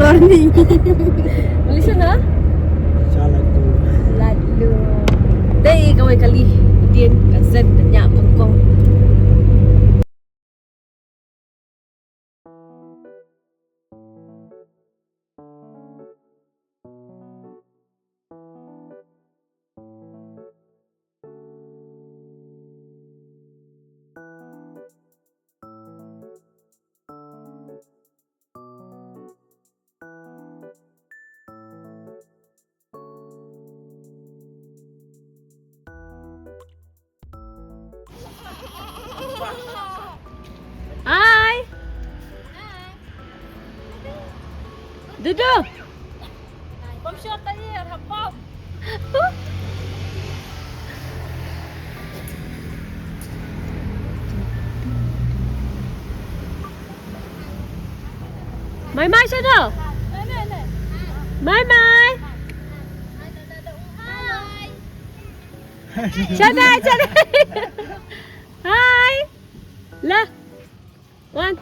warning. Malaysia na? Lalu. Đây các bạn kali tiên cả dân cả nhà Hồng Kông. Hai. Duduk. Bom shot tadi rapop. Mai Mai sao đâu? Mai Mai. Chào đây, chào đây. Hi. La. One.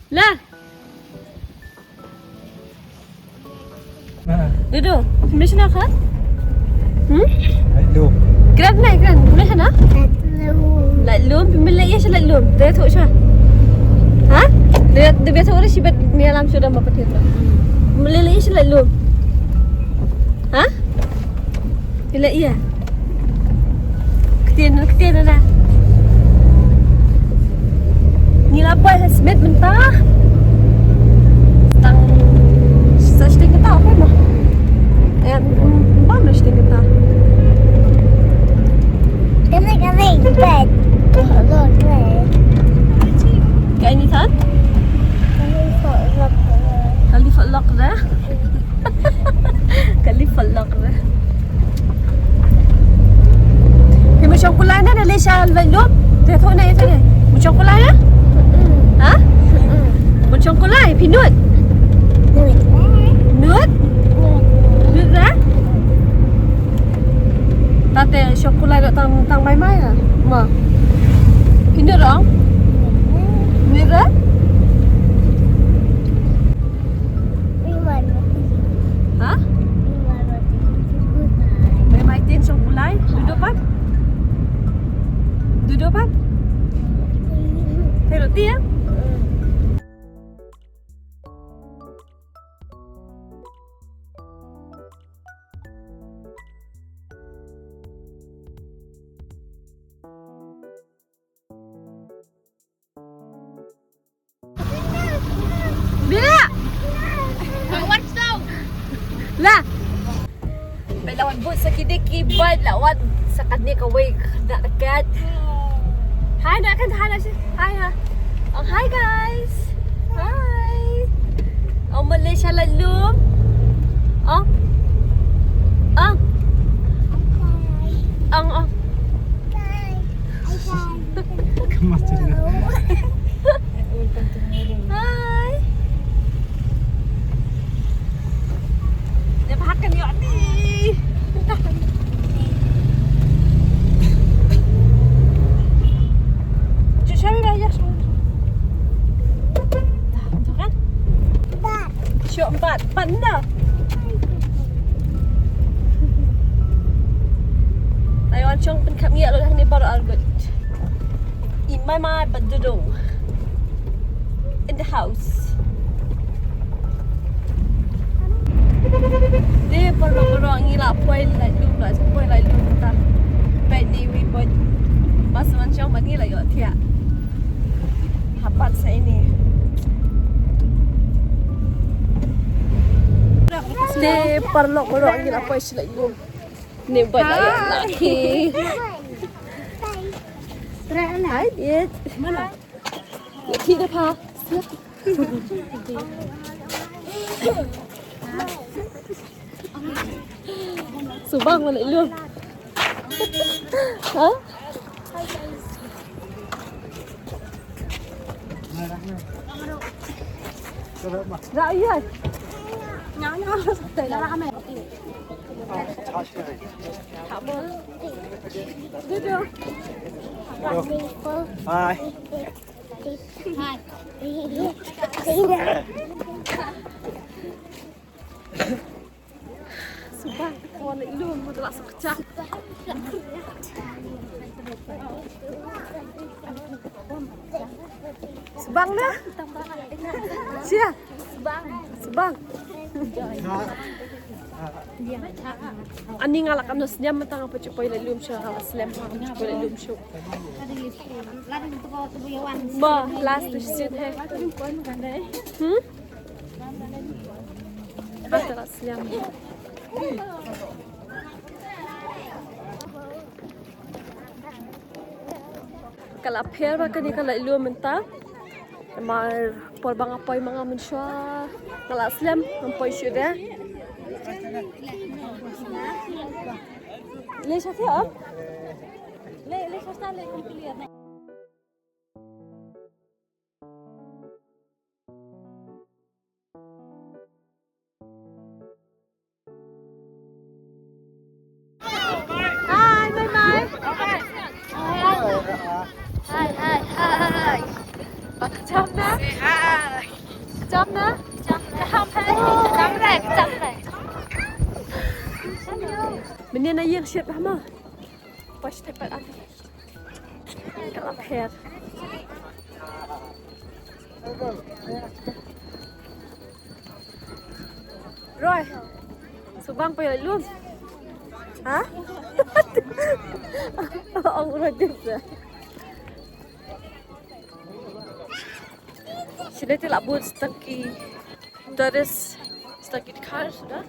La. Duduk. Malaysia nak kan? Lum. Grab naik kan? Malaysia nak? Lum. Malaysia siya lum. Dia tahu siya. Ha? Dia biasa orang sibat ni alam sudah apa dia tu. Malaysia siya lum. Ha? Bila iya. Ketian dah. Ni lapar hasmet mentah. Tang sting kita apa mah? Bom sting kita. Kami bed. Hello, bed. Kayak ni kan? Kali falak dah. Kali falak dah. Macam kulai na dah Malaysia belum? Dia tahu nak itu ni. Macam kulai ya? Ha? Macam kulai pinut. Nut? Nut dah? Tate syokulai dok tang mai lah. Ma. Pinut dong? Nut dah? Ha? Mai tin syokulai duduk pan? Duduk pan? Hay roti ya? Bila? What's up? Lah. Baik lawan bot sakit-dikit bat lawan sakatnya kawai nak dekat. Hi nak kan hi nak sih. Hi ha. Oh hi guys. Hi. Oh Malaysia lalu. Oh. Oh. Oh. Kemas juga. Hi. Dia pahakan yuk ni. Siapa bayar semua? Dah, betul kan? Syok 4. Pandai. Taiwan Chong pen kap ngiak lo dah ni baru algut. Imai mai berduduk. In the house. Dia perlu ngilak poin lalu lah, poin lalu tak. Baik ni we buat masa macam mana lah yuk tiap. Hapat saya ni. Dia perlu ngilak poin lalu. Ni buat layak laki. Hai dia. Mana? Kita pa. Subang mana luôn. Hả? Dạ ý rồi. Nhỏ để nó làm mẹ. Cảm ơn. Đưa. Bye. Hi. Subang, kawan ilum mo dala sa kacang. Subang na? Siya? Subang. Ani nga lakanos niya matang pa chupoy ilum siya slam chupoy ilum siya. Ma, last to sit here. Basta slam. Kalau apel kan ni kalau ilmu mentah, mar porbang apoy mga manusia, kalau slam apoy sudah. ليش هتقف؟ ليش هشتغل لكم كل يوم؟ Hi, bye bye. Hi. Jump na? Jump na? Jump back. Menina yang siap lama. Pas tepat ada. Kalau hair. Roy, Subang pa yun. Ha? Ang radis na. Sila tila abot staki. Daris staki car sudah.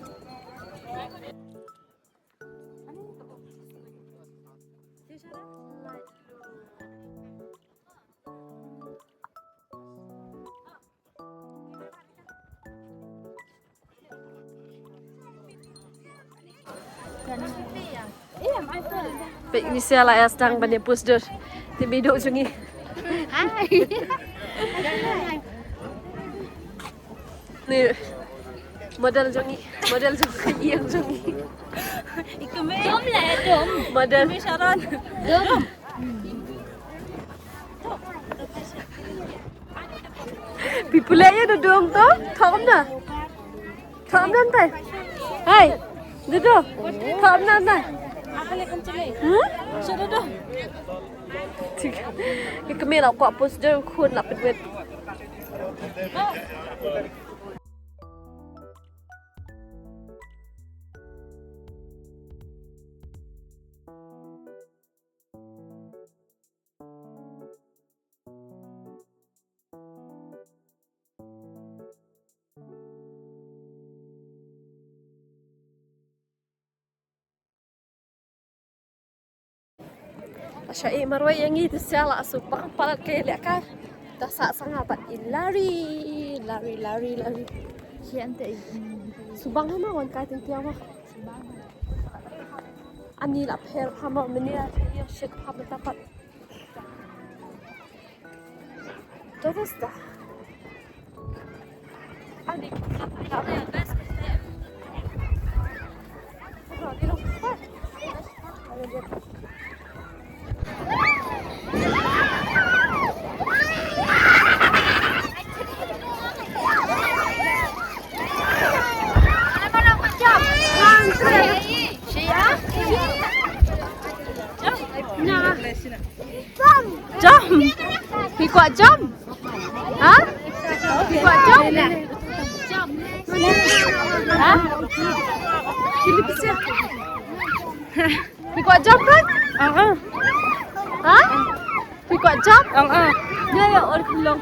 Baik ni saya lah sedang banding pusdur di biduk sungai. Ni model sungai yang sungai. Ikut dom. Model. Sharon. Dom. Pipulai ya dudung tu, thom nanti. Hai, duduk, thom nanti. Sudah. Kami nak kuat poster kun nak pedwet. Syai marwai yang itu siala supang palat kaya lekar. Dah sangat bat lari. Siante. Subang hama wan kai tiang mah. Ani la per hama menia ya shit hama tapat. Terus dah. Ani apa yang best? Di rumah. Ada dia. Jump! He got jump? Huh? He got jump? Huh? He got jump kan? Huh? He got jump? Ya, orang belum.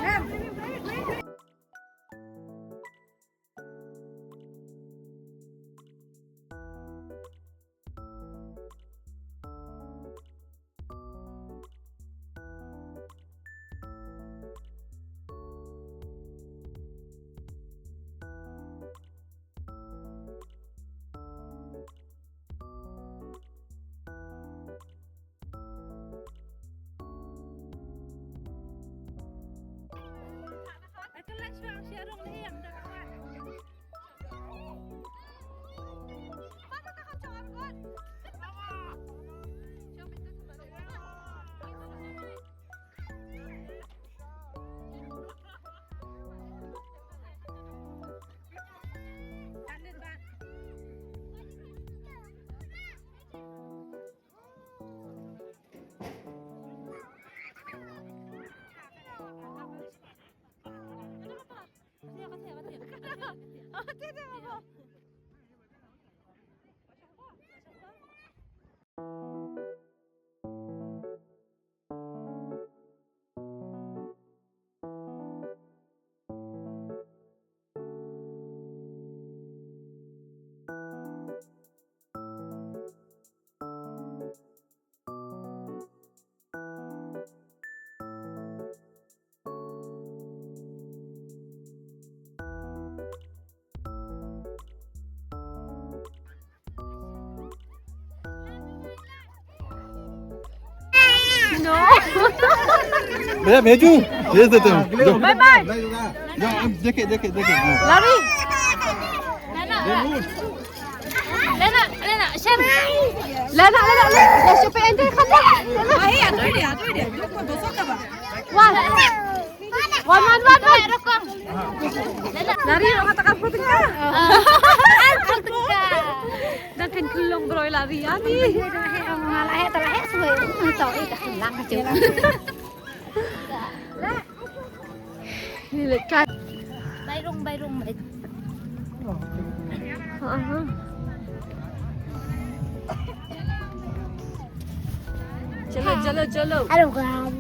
No. भैया भेजू भेज देते हूँ Bye bye. देखे देखे देखे Lari. Lena, Shem. Lena. Ya siapa yang dia kata? Wan. Wan. Lari orang katakan puting ka. Đang thành kulong broy lari ani. Terlahir suwe. Tahu dah hilang aja. Ni lekat. Bayrung. Jalo. Halo guys.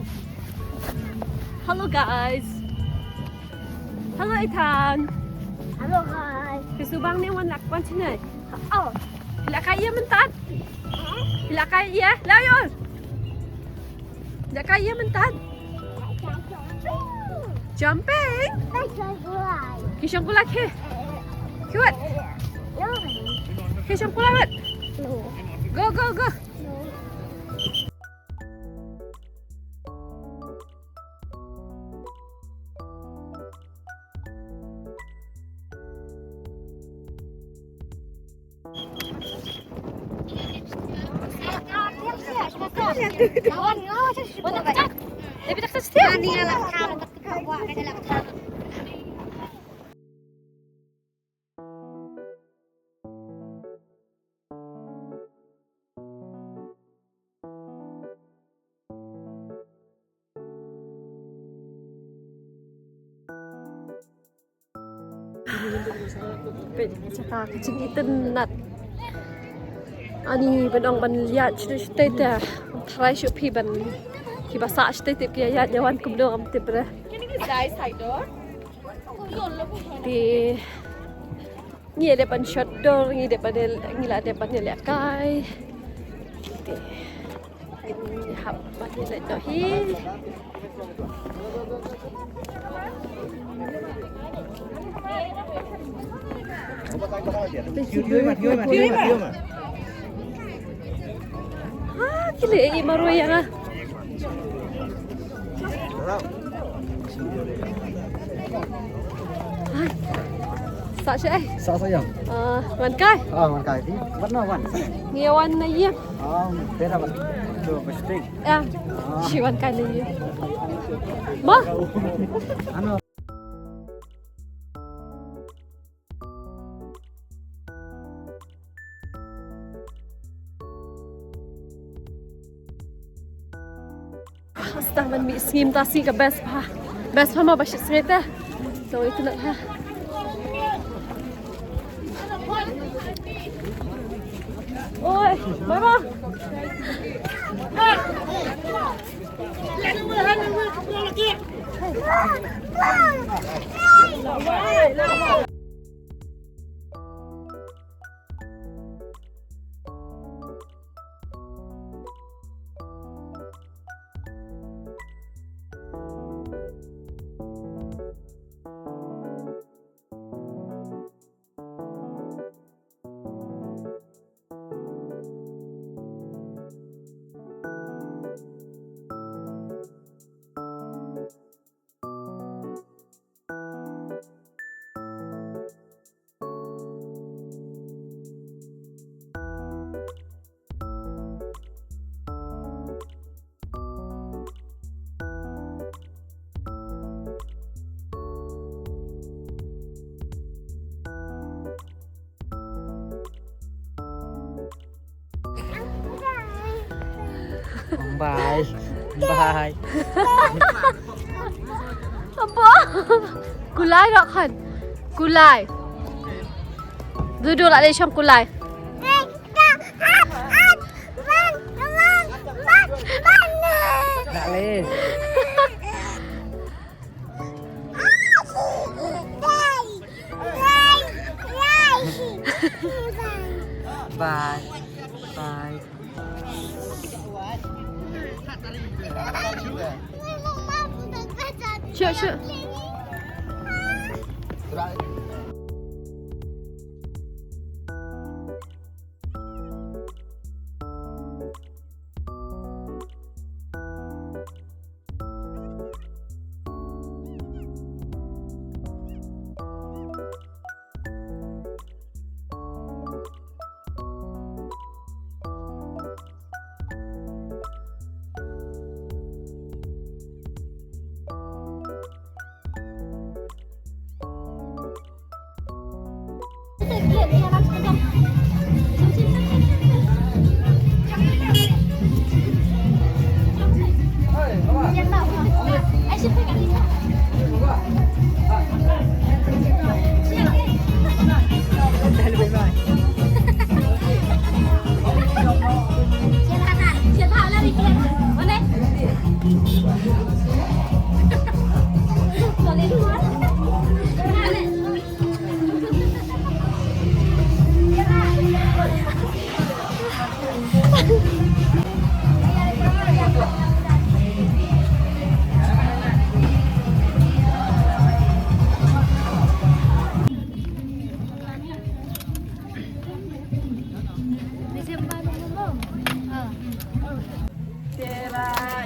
Hello guys. Hello Ethan. Halo guys. Kesubang ni wan lakwan sini. Oh. Bila kaya mentat. Bila kaya, layon. Bila kaya mentat. Jumping. Kisang kulak he. Kuat. Kisang kulak. Go. Tapi tak setia. Cakap kucing itu nat. Ani benang ban liat cerita dah. Try shupi ban. Kiba sa cerita kia ya jawan kumdo am tibra. Di ni ada ban shot door, ni ada ban ngila ada ban liat kai. Di ini hab ban liat dohi. Kili i maru yang ah. Sa siya eh. Sa sayang Wan kai. man kai di warna wan Ngiyawan na iya. pera wan do besting Siwan kai na iya. Ma? ano Astah man mi scheme tasi ka best pa. Best pa ma ba siya sreta. So itu nak ha. Oi, mama. bye bye Apa? Gulai tak kan? Gulai. Duduk lah di syam kulai. Tak boleh. Bye. Bye. Syuk.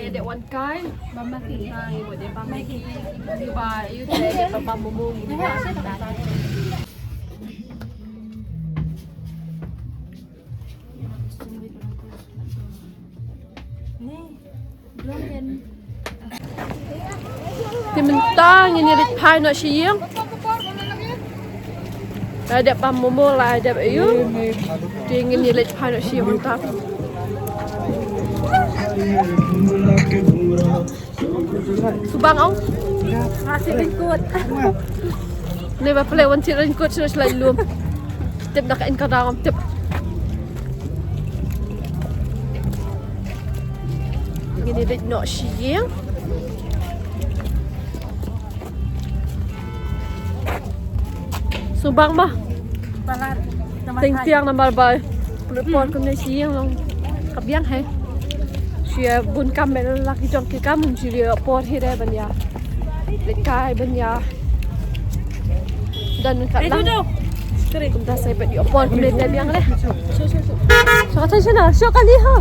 Ada one kind, mama kini buat dia mama kini, tiba you dia papa mumu ni. Timentang ini di pai nak siang. Ada papa mumu lah ada you. Tingin ni di pai nak siang mantap. Subang ông masih ringkut. Ni ba play one tir ringkut sudah selai lum. Tip nak kain kadang tip. Ini dik nak siang. Subang mah. Ting tiang nambar bay. Pon kena siang long. Kabiang hai. Chia bun cam bên là cái trong cái cam mình chỉ được por hết đây bên nhà, để cài bên nhà, dan kat lang. Chúng ta sẽ phải đi por lên đây biang đấy. Sao thấy thế nào? Sao kali ha?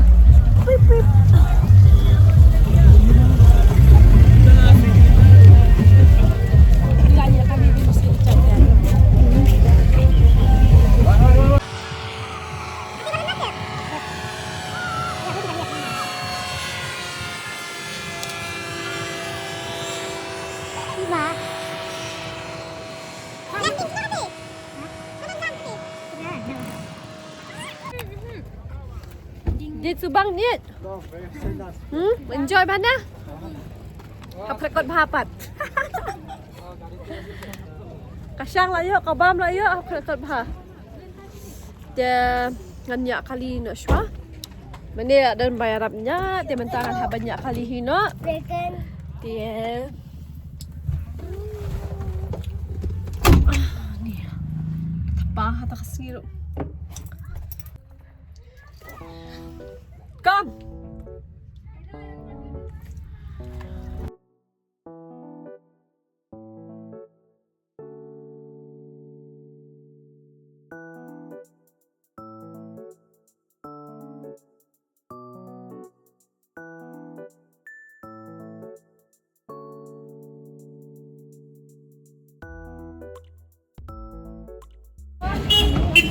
Di Subang ni. Enjoy mana? Kapal kot bahapat. Kasang lah yuk, kabam lah yuk, kapal kot bah. Dia nganyak kali nak syua. Mana dan bayarnya, dia mentangan banyak kali hina. Dia ni. Tapah atas kasiru. Come.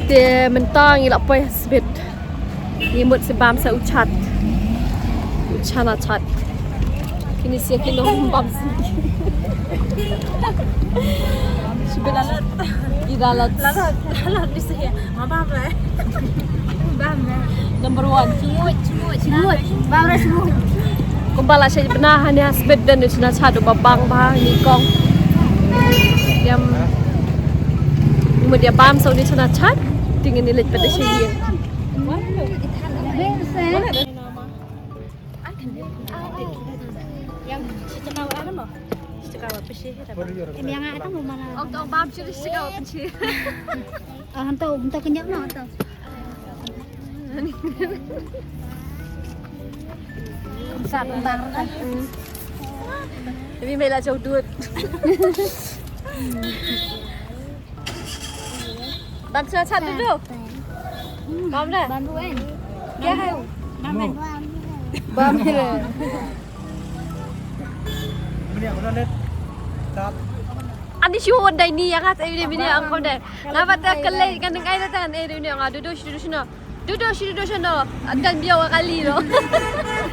Dia mentang ilak poi sebet. Imut sebam sa ucat. Ucana cat. Kini siya kinombam sini. Sebelalat. Iralat. Lalat di saya. Mabam lah. Mabam lah. Number 1. Cimut. Bam lah cimut. Kumpala siya benahan ya sebet dan ucana cat babang bah ni kong. Dia imut dia bam sa ucana cat. tingin nilit pada siya. Yang cakap apa mo? Cakap apa sih? Em yang ada mau mana? Ông bám chưa cakap apa sih? Hantu kenyap no hantu. Sat bang. Tapi mày là châu tuột. Bạn chưa chặt được đâu. Bám đây. Ban bu en. Kia hay. Ban en. Bám đây. Ini aku lihat. Tat. Ani siya day niya kat ay bini ang ko day. Dapat kalay kanang ay natan ay ni nga dudo siya no. Dan biyaw kali no.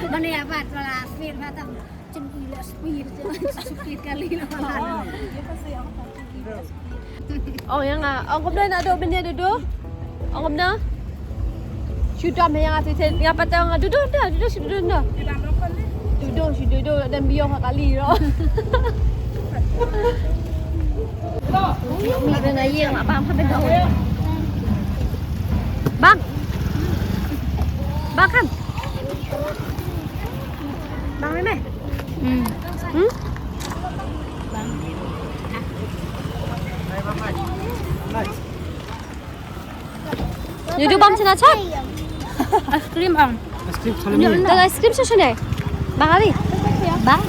Mana ya Pak? Kalau speed mata cendila speed kali lah. Oh yang nga. Ang kom na do bini dudo. Ang kom na. Sudah may nga titin nga pataw nga dudo si dudo na. Dudo dan biyaw kali no. Mì bên này gì mà bám bên đầu băng kan băng đấy mày Jadi bang sana cak Es krim ang. Es krim salami. Dalam es krim susu nih bang Ali Bang.